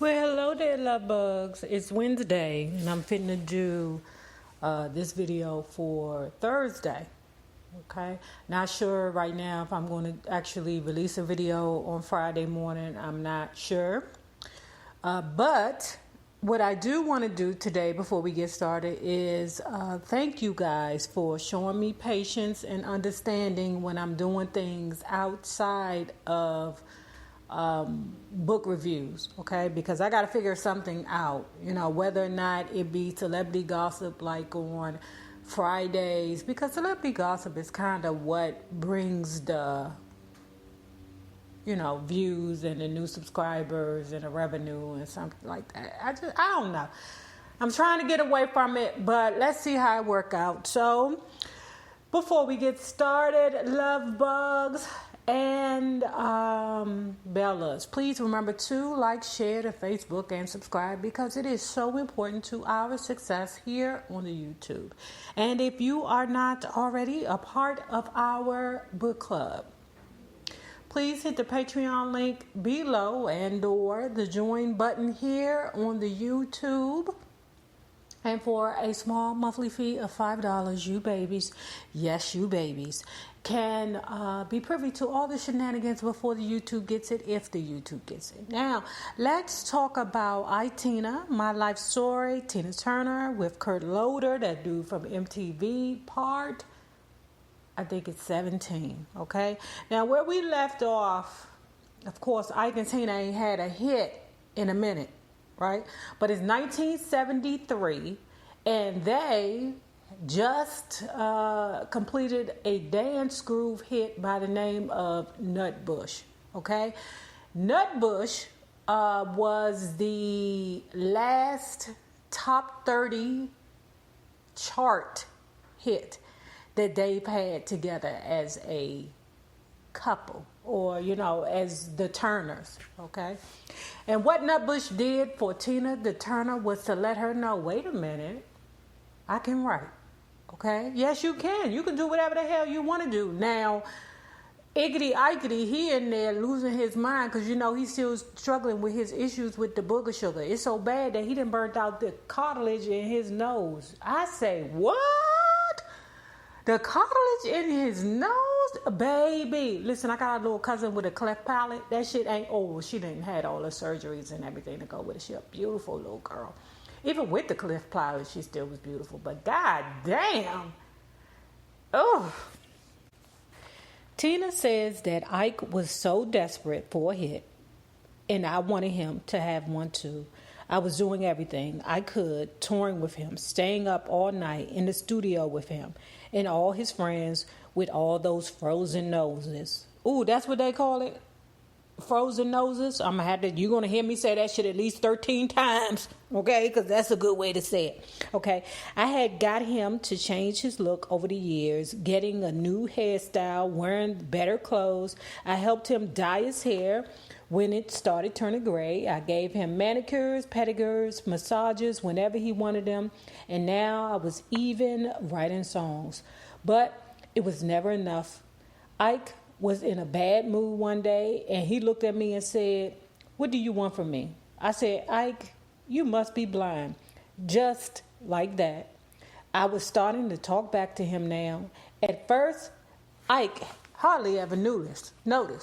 Well, hello there, love bugs. It's Wednesday, and I'm fitting to do this video for Thursday. Okay, not sure right now if I'm going to actually release a video on Friday morning. I'm not sure, but what I do want to do today before we get started is thank you guys for showing me patience and understanding when I'm doing things outside of book reviews, okay? Because I got to figure something out, whether or not it be celebrity gossip like on Fridays, because celebrity gossip is kind of what brings the, views and the new subscribers and the revenue and something like that. I don't know. I'm trying to get away from it, but let's see how it work out. So before we get started, love bugs and Bellas, please remember to like, share the Facebook, and subscribe because it is so important to our success here on the YouTube. And if you are not already a part of our book club, please hit the Patreon link below and or the join button here on the YouTube. And for a small monthly fee of $5, you babies, yes, you babies, can be privy to all the shenanigans before the YouTube gets it, if the YouTube gets it. Now, let's talk about Tina, My Life Story, Tina Turner with Kurt Loder, that dude from MTV, part, I think it's 17, okay? Now, where we left off, of course, Ike and Tina ain't had a hit in a minute, right? But it's 1973, and they just completed a dance groove hit by the name of Nutbush, okay? Nutbush was the last top 30 chart hit that they've had together as a couple, or as the Turners, okay? And what Nutbush did for Tina the Turner was to let her know, wait a minute, I can write, okay? Yes, you can do whatever the hell you want to do. Now Iggity Ikety, he in there losing his mind because he's still struggling with his issues with the booger sugar. It's so bad that he done burnt out the cartilage in his nose. I say, what? The cartilage in his nose? Baby, listen, I got a little cousin with a cleft palate. That shit ain't old. She didn't had all the surgeries and everything to go with it. She a beautiful little girl. Even with the cleft palate, she still was beautiful. But god damn. Oh. Tina says that Ike was so desperate for a hit, and I wanted him to have one too. I was doing everything I could, touring with him, staying up all night in the studio with him, and all his friends with all those frozen noses. Ooh, that's what they call it? Frozen noses? You're going to hear me say that shit at least 13 times, okay? Because that's a good way to say it, okay? I had got him to change his look over the years, getting a new hairstyle, wearing better clothes. I helped him dye his hair when it started turning gray. I gave him manicures, pedicures, massages whenever he wanted them. And now I was even writing songs. But it was never enough. Ike was in a bad mood one day, and he looked at me and said, "What do you want from me?" I said, "Ike, you must be blind." Just like that. I was starting to talk back to him now. At first, Ike hardly ever noticed.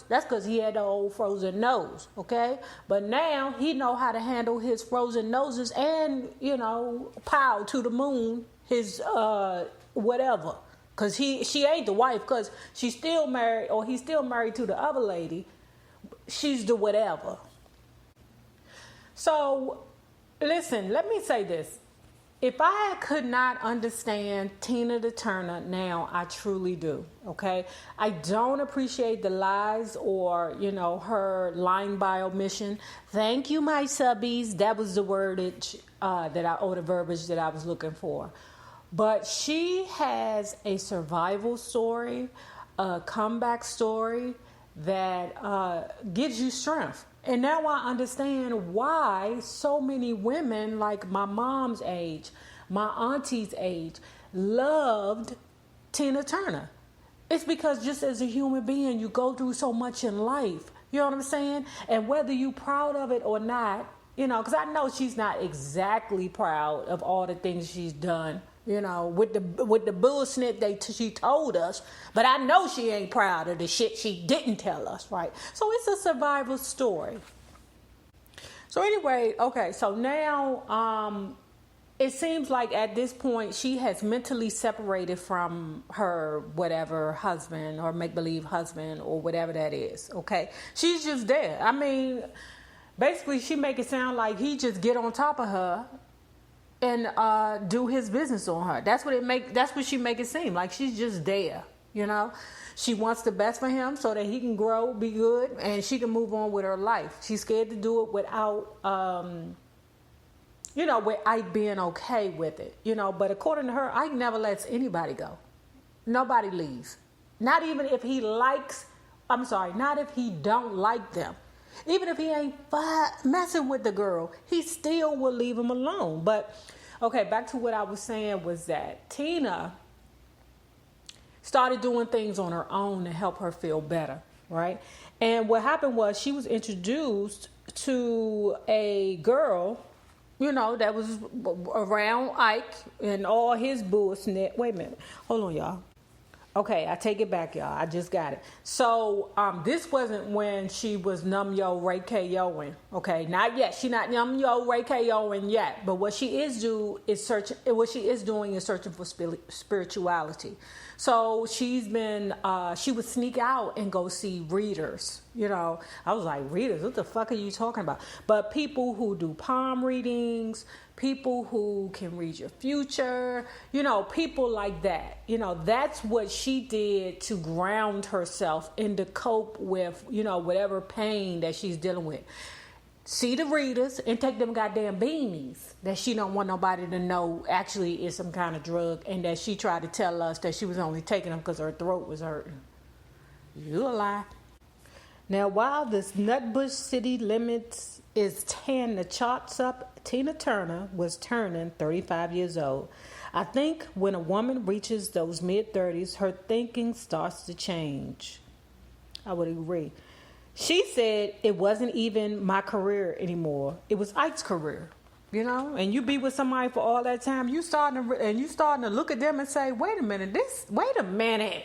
That's because he had the old frozen nose, okay? But now he know how to handle his frozen noses and, pow to the moon, his whatever. Because she ain't the wife, because she's still married, or he's still married to the other lady. She's the whatever. So, listen, let me say this. If I could not understand Tina the Turner now, I truly do, okay? I don't appreciate the lies or, her lying by omission. Thank you, my subbies. That was the wordage the verbiage that I was looking for. But she has a survival story, a comeback story that gives you strength. And now I understand why so many women, like my mom's age, my auntie's age, loved Tina Turner. It's because just as a human being, you go through so much in life. You know what I'm saying? And whether you're proud of it or not, because I know she's not exactly proud of all the things she's done, with the bullshit she told us, but I know she ain't proud of the shit she didn't tell us, right? So it's a survival story. So anyway, okay, so now it seems like at this point she has mentally separated from her whatever husband or make-believe husband or whatever that is, okay? She's just there. I mean, basically she make it sound like he just get on top of her and do his business on her. That's what she make it seem like. She's just there, She wants the best for him so that he can grow, be good, and she can move on with her life. She's scared to do it without with Ike being okay with it, But according to her, Ike never lets anybody go. Nobody leaves. Not even if he not if he don't like them. Even if he ain't messing with the girl, he still will leave him alone. But, okay, back to what I was saying was that Tina started doing things on her own to help her feel better, right? And what happened was she was introduced to a girl, that was around Ike and all his bullshit. Wait a minute. Hold on, y'all. Okay, I take it back, y'all. I just got it. So, this wasn't when she was Num-Yo Ray K.O.ing. Okay, not yet. She not Num-Yo Ray K.O.ing yet. But what she is doing is searching for spirituality. So she would sneak out and go see readers. I was like, readers? What the fuck are you talking about? But people who do palm readings, people who can read your future, people like that. That's what she did to ground herself and to cope with, whatever pain that she's dealing with. See the readers and take them goddamn beanies that she don't want nobody to know actually is some kind of drug, and that she tried to tell us that she was only taking them because her throat was hurting. You a lie. Now, while this Nutbush City Limits is tearing the charts up, Tina Turner was turning 35 years old. I think when a woman reaches those mid-30s, her thinking starts to change. I would agree. She said it wasn't even my career anymore. It was Ike's career, And you be with somebody for all that time, you starting to look at them and say, wait a minute.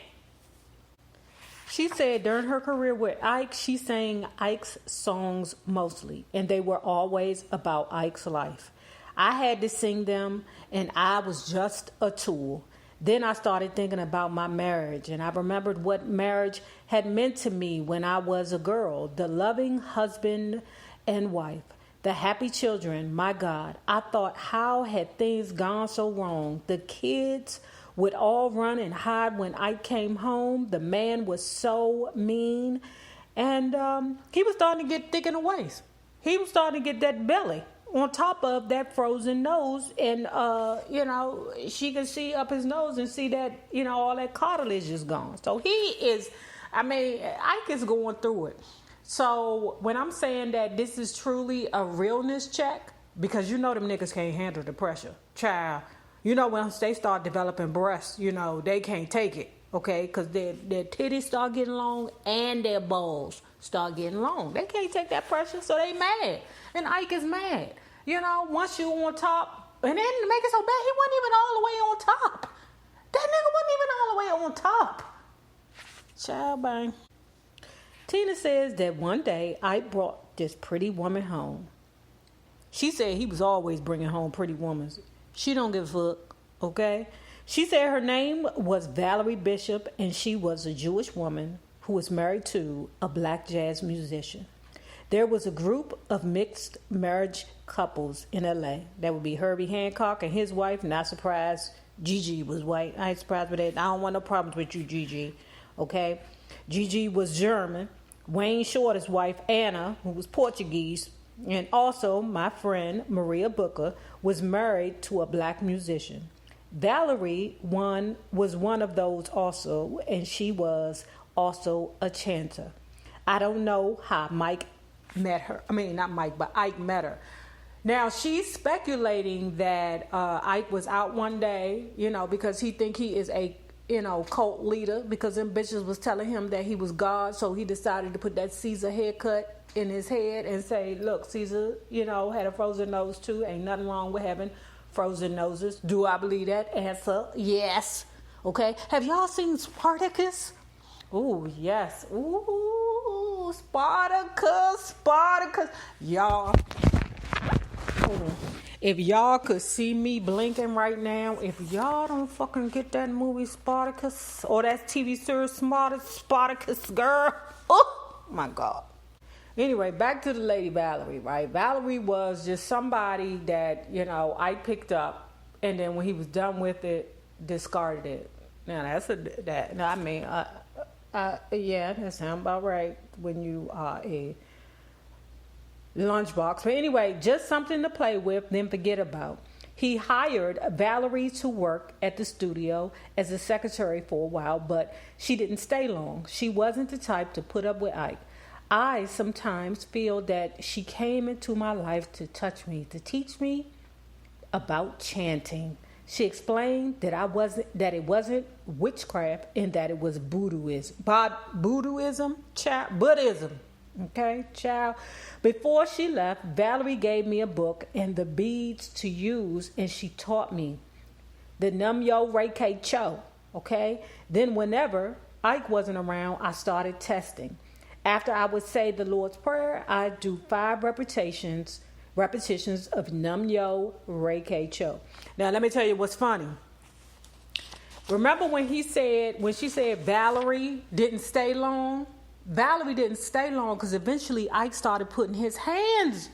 She said during her career with Ike, she sang Ike's songs mostly, and they were always about Ike's life. I had to sing them, and I was just a tool. Then I started thinking about my marriage, and I remembered what marriage had meant to me when I was a girl. The loving husband and wife, the happy children, my God. I thought, how had things gone so wrong? The kids would all run and hide when I came home. The man was so mean, and he was starting to get thick in the waist. He was starting to get that belly. On top of that frozen nose, and she can see up his nose and see that all that cartilage is gone. So Ike is going through it. So when I'm saying that this is truly a realness check, because them niggas can't handle the pressure, child. When they start developing breasts, they can't take it, okay? Because their titties start getting long and their balls start getting long. They can't take that pressure, so they mad, and Ike is mad. Once you on top, and then to make it so bad, he wasn't even all the way on top. That nigga wasn't even all the way on top. Child bang. Tina says that one day Ike brought this pretty woman home. She said he was always bringing home pretty women. She don't give a fuck, okay? She said her name was Valerie Bishop, and she was a Jewish woman who was married to a black jazz musician. There was a group of mixed marriage couples in LA. That would be Herbie Hancock and his wife. Not surprised Gigi was white. I ain't surprised with that. I don't want no problems with you, Gigi. Okay? Gigi was German. Wayne Shorter's wife, Anna, who was Portuguese. And also my friend, Maria Booker, was married to a black musician. Valerie was one of those also, and she was also a chanter. I don't know how Ike met her. Ike met her. Now, she's speculating that Ike was out one day, because he think he is a cult leader, because them bitches was telling him that he was God. So he decided to put that Caesar haircut in his head and say, look, Caesar, had a frozen nose too. Ain't nothing wrong with having frozen noses. Do I believe that? Answer, yes. Okay. Have y'all seen Spartacus? Ooh, yes. Ooh, Spartacus. Y'all. If y'all could see me blinking right now, if y'all don't fucking get that movie Spartacus or that TV series Spartacus, girl. Oh, my God. Anyway, back to the lady Valerie, right? Valerie was just somebody that, I picked up, and then when he was done with it, discarded it. Now, yeah, that sounds about right when you are a lunchbox. But anyway, just something to play with, then forget about. He hired Valerie to work at the studio as a secretary for a while, but she didn't stay long. She wasn't the type to put up with Ike. I sometimes feel that she came into my life to touch me, to teach me about chanting. She explained that it wasn't witchcraft and that it was Buddhism. Buddhism. Okay, child. Before she left, Valerie gave me a book and the beads to use, and she taught me the Nam-myo Reiki Cho. Okay. Then whenever Ike wasn't around, I started testing. After I would say the Lord's Prayer, I'd do 5 repetitions of Nam-myo Reiki Cho. Now, let me tell you what's funny. Remember when she said Valerie didn't stay long? Valerie didn't stay long because eventually Ike started putting his hands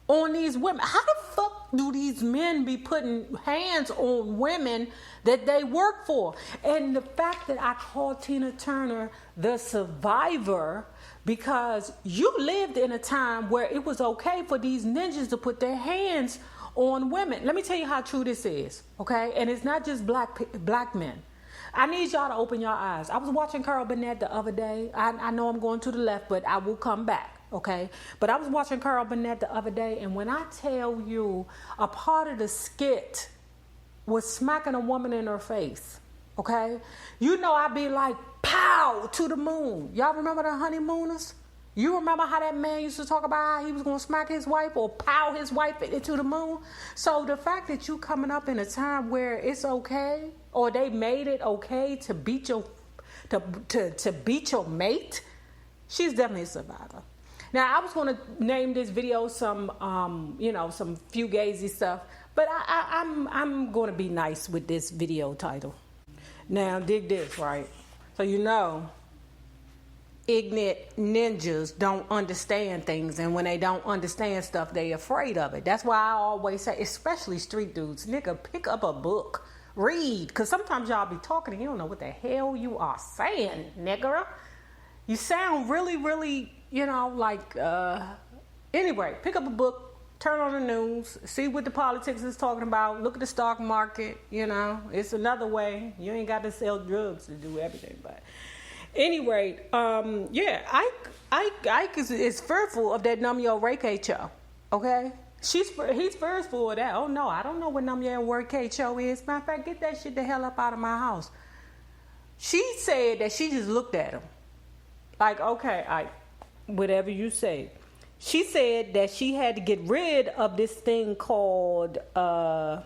on these women. How the fuck do these men be putting hands on women that they work for? And the fact that I called Tina Turner the survivor, because you lived in a time where it was okay for these ninjas to put their hands on women. Let me tell you how true this is, okay? And it's not just black men. I need y'all to open your eyes. I was watching Carl Burnett the other day. I know I'm going to the left, but I will come back, okay? But I was watching Carl Burnett the other day, and when I tell you a part of the skit was smacking a woman in her face, okay? I'd be like, pow, to the moon. Y'all remember the Honeymooners? You remember how that man used to talk about how he was going to smack his wife or pow his wife into the moon? So the fact that you coming up in a time where it's okay, or they made it okay to beat your mate, she's definitely a survivor. Now, I was going to name this video some fugazi stuff, but I'm going to be nice with this video title. Now, dig this, right? So ignorant ninjas don't understand things, and when they don't understand stuff, they afraid of it. That's why I always say, especially street dudes, nigga, pick up a book, read, because sometimes y'all be talking and you don't know what the hell you are saying, nigga. You sound really, really, anyway, pick up a book, turn on the news, see what the politics is talking about, look at the stock market, it's another way. You ain't got to sell drugs to do everything, but anyway, Ike is fearful of that Nam-myo Reiki Cho, okay? He's fearful of that. Oh, no, I don't know what Nam-myo Reiki Cho is. Matter of fact, get that shit the hell up out of my house. She said that she just looked at him. Like, okay, Ike, whatever you say. She said that she had to get rid of this thing called, I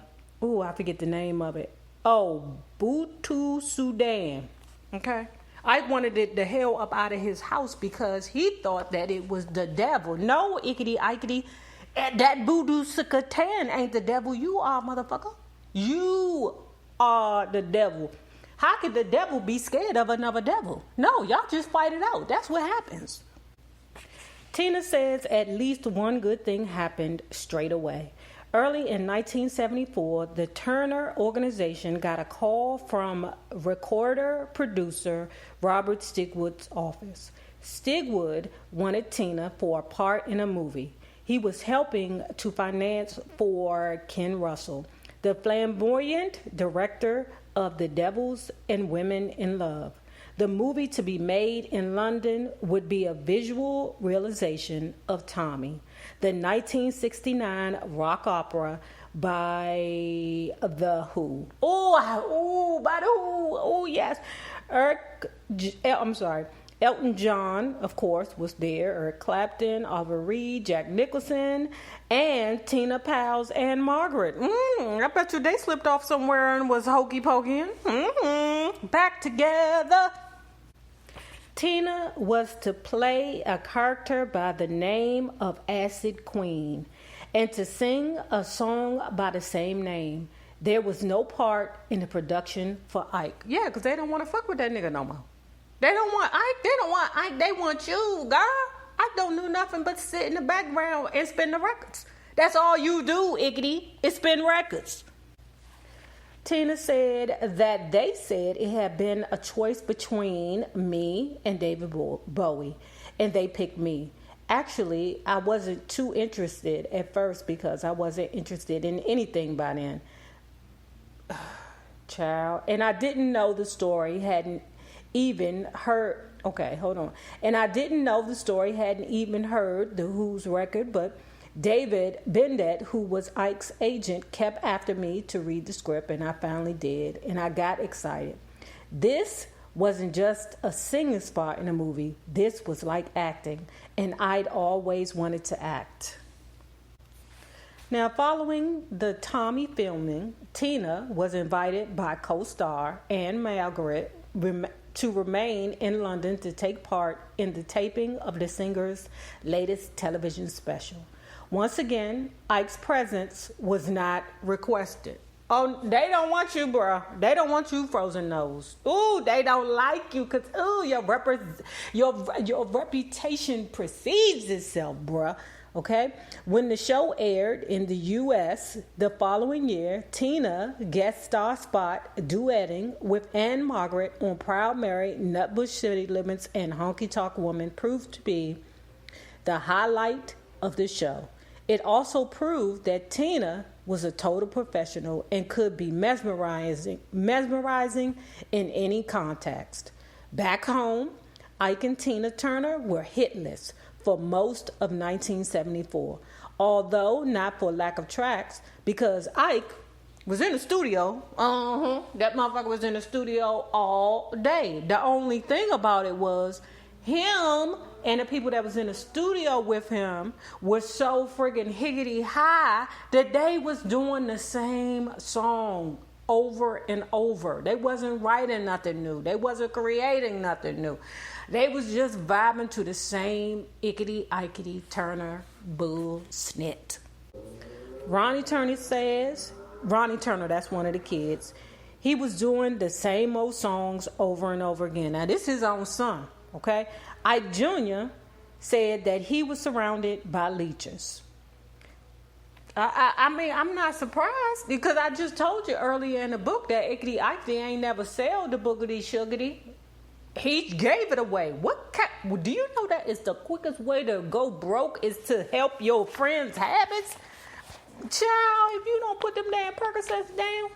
forget the name of it. Oh, Butu Sudan, okay? I wanted it the hell up out of his house because he thought that it was the devil. No, Ikety. That voodoo Satan ain't the devil. You are, motherfucker. You are the devil. How could the devil be scared of another devil? No, y'all just fight it out. That's what happens. Tina says at least one good thing happened straight away. Early in 1974, the Turner Organization got a call from recorder-producer Robert Stigwood's office. Stigwood wanted Tina for a part in a movie. He was helping to finance for Ken Russell, the flamboyant director of The Devils and Women in Love. The movie to be made in London would be a visual realization of Tommy, the 1969 rock opera by The Who. By The Who. Oh, yes. Elton John, of course, was there. Eric Clapton, Oliver Reed, Jack Nicholson, and Tina Powell and Margaret. I bet you they slipped off somewhere and was hokey pokey. Back together. Tina was to play a character by the name of Acid Queen and to sing a song by the same name. There was no part in the production for Ike. Yeah, because they don't want to fuck with that nigga no more. They don't want Ike. They don't want Ike. They want you, girl. Ike don't do nothing but sit in the background and spin the records. That's all you do, Iggity, is spin records. Tina said that they said it had been a choice between me and David Bowie, and they picked me. Actually, I wasn't too interested at first because I wasn't interested in anything by then. Child. And I didn't know the story, hadn't even heard. Okay, hold on. And I didn't know the story, hadn't even heard the Who's record, but David Bendett, who was Ike's agent, kept after me to read the script, and I finally did, and I got excited. This wasn't just a singing spot in a movie. This was like acting, and I'd always wanted to act. Now, following the Tommy filming, Tina was invited by co-star Anne Margaret to remain in London to take part in the taping of the singer's latest television special. Once again, Ike's presence was not requested. Oh, they don't want you, bruh. They don't want you, frozen nose. Ooh, they don't like you because, your reputation precedes itself, bruh. Okay? When the show aired in the U.S. the following year, Tina guest star spot duetting with Anne Margaret on Proud Mary, Nutbush City Limits, and Honky Tonk Woman proved to be the highlight of the show. It also proved that Tina was a total professional and could be mesmerizing in any context. Back home, Ike and Tina Turner were hitless for most of 1974, although not for lack of tracks, because Ike was in the studio. That motherfucker was in the studio all day. The only thing about it was him and the people that was in the studio with him were so friggin' higgity high that they was doing the same song over and over. They wasn't writing nothing new. They wasn't creating nothing new. They was just vibing to the same Ickety Ikety Turner bull snit. Ronnie Turner, that's one of the kids, he was doing the same old songs over and over again. Now, this is his own son, okay? Ike Jr. said that he was surrounded by leeches. I mean, I'm not surprised because I just told you earlier in the book that Ickety Ikety ain't never sold the boogity sugary. He gave it away. Do you know that is the quickest way to go broke is to help your friends' habits? Child, if you don't put them damn Percocets down.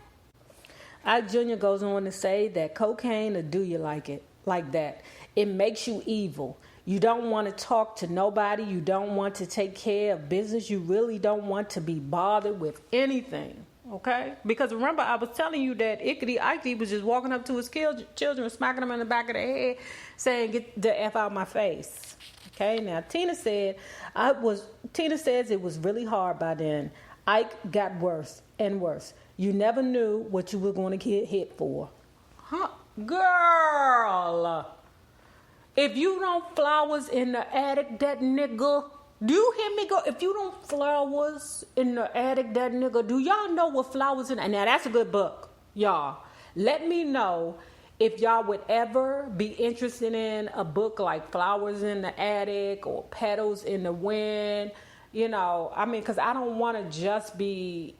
Ike Jr. goes on to say that cocaine will do you like that. It makes you evil. You don't want to talk to nobody. You don't want to take care of business. You really don't want to be bothered with anything. Okay? Because remember, I was telling you that Ickety Ikety was just walking up to his children, smacking them in the back of the head, saying, "Get the F out my face." Okay? Now, Tina says it was really hard by then. Ike got worse and worse. You never knew what you were going to get hit for. Huh? Girl! If you don't flowers in the attic, that nigga... Do you hear me go? If you don't flowers in the attic, that nigga... Do y'all know what flowers in... Now, that's a good book, y'all. Let me know if y'all would ever be interested in a book like Flowers in the Attic or Petals in the Wind. You know, I mean, because I don't want to just be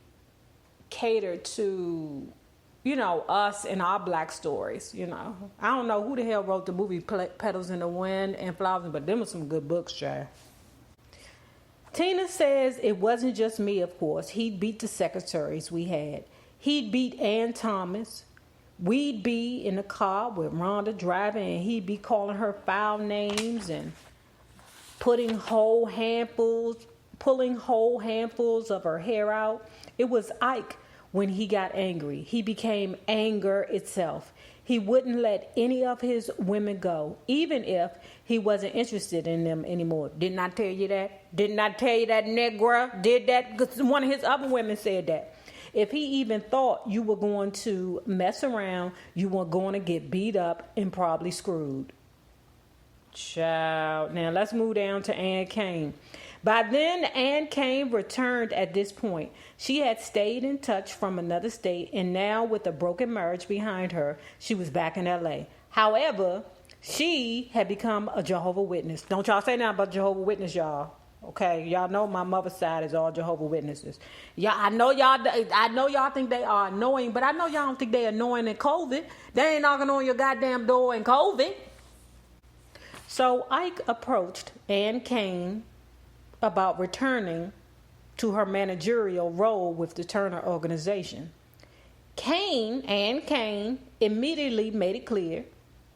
catered to... you know, us and our black stories, you know. I don't know who the hell wrote the movie Petals in the Wind and Flowers, but them were some good books, child. Tina says it wasn't just me, of course. He beat the secretaries we had. He beat Ann Thomas, we'd be in the car with Rhonda driving, and he'd be calling her foul names and pulling whole handfuls of her hair out. It was Ike when he got angry. He became anger itself. He wouldn't let any of his women go, even if he wasn't interested in them anymore. Didn't I tell you that? Didn't I tell you that Negro did that? 'Cause one of his other women said that. If he even thought you were going to mess around, you were going to get beat up and probably screwed. Child. Now let's move down to Ann Kane. By then, Ann Kane returned at this point. She had stayed in touch from another state, and now with a broken marriage behind her, she was back in L.A. However, she had become a Jehovah's Witness. Don't y'all say nothing about Jehovah's Witness, y'all. Okay, y'all know my mother's side is all Jehovah's Witnesses. Yeah, I know y'all think they are annoying, but I know y'all don't think they're annoying in COVID. They ain't knocking on your goddamn door in COVID. So Ike approached Ann Kane about returning to her managerial role with the Turner organization. Ann Kane immediately made it clear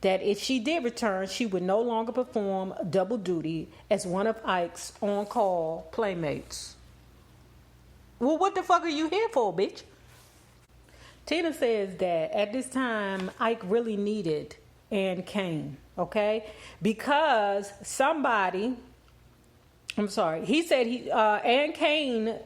that if she did return, she would no longer perform double duty as one of Ike's on-call playmates. Well, what the fuck are you here for, bitch? Tina says that at this time, Ike really needed Ann Kane, okay? Because Ann Kane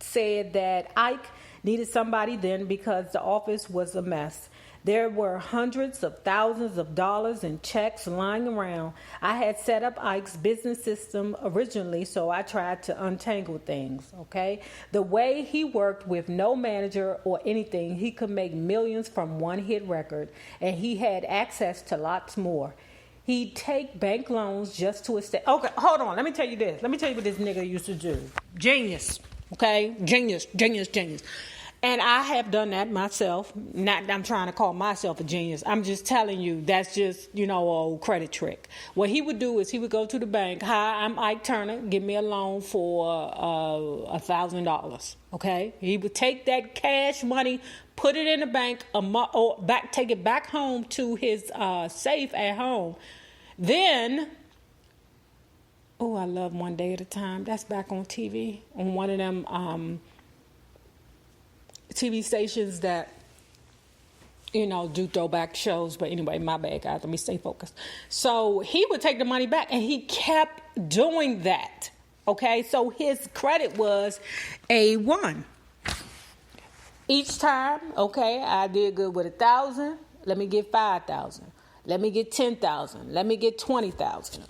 said that Ike needed somebody then because the office was a mess. There were hundreds of thousands of dollars in checks lying around. I had set up Ike's business system originally, so I tried to untangle things, okay? The way he worked with no manager or anything, he could make millions from one hit record, and he had access to lots more. He'd take bank loans just to estate. Okay, hold on. Let me tell you this. Let me tell you what this nigga used to do. Genius, okay? Genius. And I have done that myself. Not I'm trying to call myself a genius. I'm just telling you that's just, an old credit trick. What he would do is he would go to the bank. Hi, I'm Ike Turner. Give me a loan for $1,000. Okay? He would take that cash money, put it in the bank, take it back home to his safe at home. Then, I love One Day at a Time. That's back on TV on one of them TV stations that, do throwback shows. But anyway, my bad, guys. Let me stay focused. So he would take the money back, and he kept doing that. Okay, so his credit was A1. Each time, okay, I did good with 1,000. Let me get 5,000. Let me get 10,000. Let me get 20,000.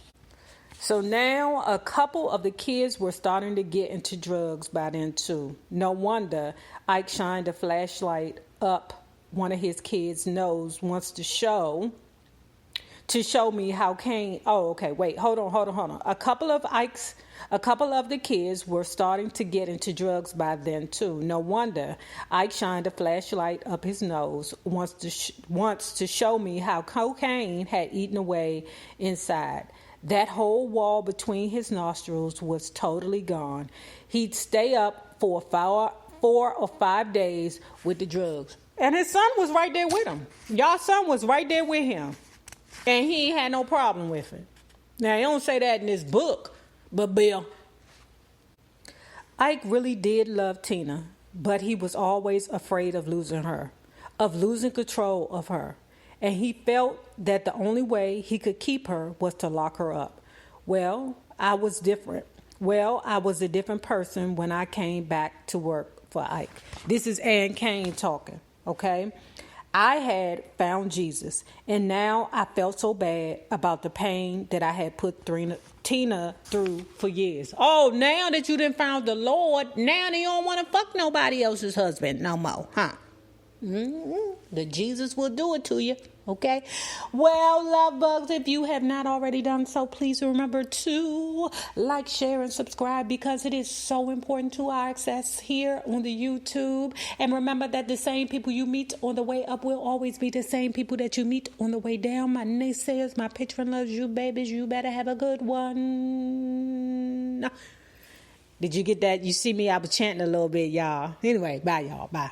So now a couple of the kids were starting to get into drugs by then too. No wonder Ike shined a flashlight up one of his kids' nose once to show me how Kane. Oh, okay, wait, hold on. A couple of the kids were starting to get into drugs by then too. No wonder Ike shined a flashlight up his nose once to show me how cocaine had eaten away inside. That whole wall between his nostrils was totally gone. He'd stay up for 4 or 5 days with the drugs. And his son was right there with him. Y'all son was right there with him. And he ain't had no problem with it. Now, he don't say that in this book, but Bill. Ike really did love Tina, but he was always afraid of losing her, of losing control of her. And he felt that the only way he could keep her was to lock her up. Well, I was different. I was a different person when I came back to work for Ike. This is Ann Kane talking, okay? I had found Jesus, and now I felt so bad about the pain that I had put Tina through for years. Oh, now that you done found the Lord, now you don't want to fuck nobody else's husband no more, huh? The Jesus will do it to you. Okay. Well, love bugs, if you have not already done so, please remember to like, share, and subscribe because it is so important to our access here on the YouTube. And remember that the same people you meet on the way up will always be the same people that you meet on the way down. My naysayers, my patron loves you, babies. You better have a good one. Did you get that? You see me, I was chanting a little bit, y'all. Anyway, bye, y'all. Bye.